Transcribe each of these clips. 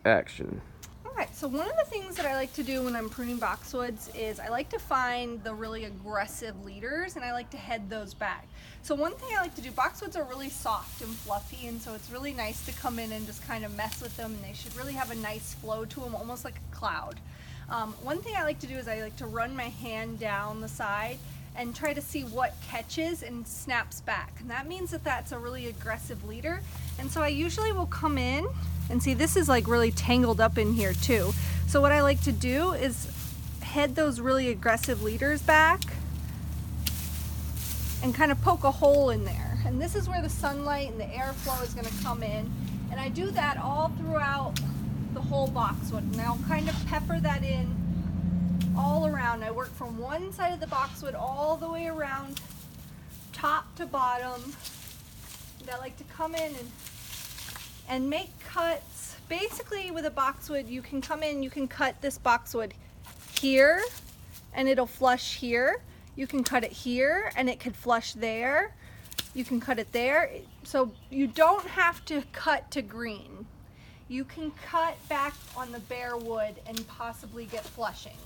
action. Alright, so one of the things that I like to do when I'm pruning boxwoods is I like to find the really aggressive leaders and I like to head those back. So one thing I like to do, boxwoods are really soft and fluffy, and so it's really nice to come in and just kind of mess with them, and they should really have a nice flow to them, almost like a cloud. One thing I like to do is I like to run my hand down the side and try to see what catches and snaps back, and that means that that's a really aggressive leader. And so I usually will come in and see, this is like really tangled up in here too. So what I like to do is head those really aggressive leaders back and kind of poke a hole in there. And this is where the sunlight and the airflow is going to come in. And I do that all throughout the whole boxwood. And I'll kind of pepper that in all around. I work from one side of the boxwood all the way around, top to bottom. And I like to come in and make cuts. Basically with a boxwood, you can come in, you can cut this boxwood here and it'll flush here. You can cut it here and it could flush there. You can cut it there. So you don't have to cut to green. You can cut back on the bare wood and possibly get flushing.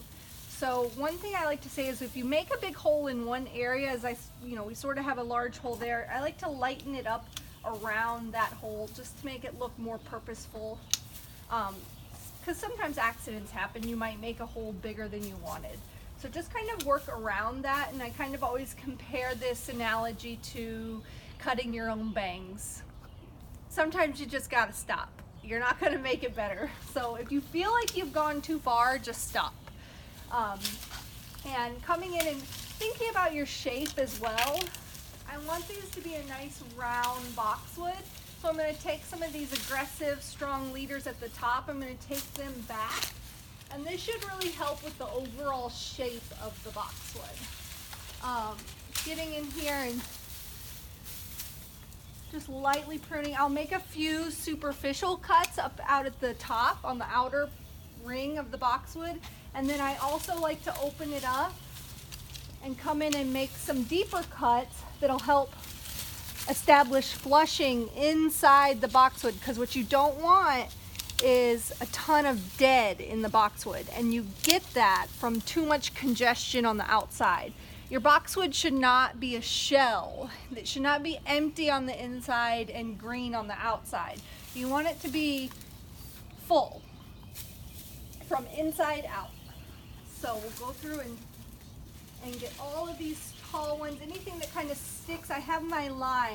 So one thing I like to say is if you make a big hole in one area, as we sort of have a large hole there, I like to lighten it up around that hole just to make it look more purposeful, because sometimes accidents happen. You might make a hole bigger than you wanted, so just kind of work around that. And I kind of always compare this analogy to cutting your own bangs. Sometimes you just gotta stop. You're not gonna make it better. So if you feel like you've gone too far, just stop. And coming in and thinking about your shape as well. I want these to be a nice round boxwood, so I'm going to take some of these aggressive, strong leaders at the top. I'm going to take them back, and this should really help with the overall shape of the boxwood. Getting in here and just lightly pruning. I'll make a few superficial cuts up out at the top on the outer ring of the boxwood, and then I also like to open it up and come in and make some deeper cuts that'll help establish flushing inside the boxwood, because what you don't want is a ton of dead in the boxwood, and you get that from too much congestion on the outside. Your boxwood should not be a shell. It should not be empty on the inside and green on the outside. You want it to be full from inside out. So we'll go through and get all of these tall ones, anything that kind of sticks. I have my line.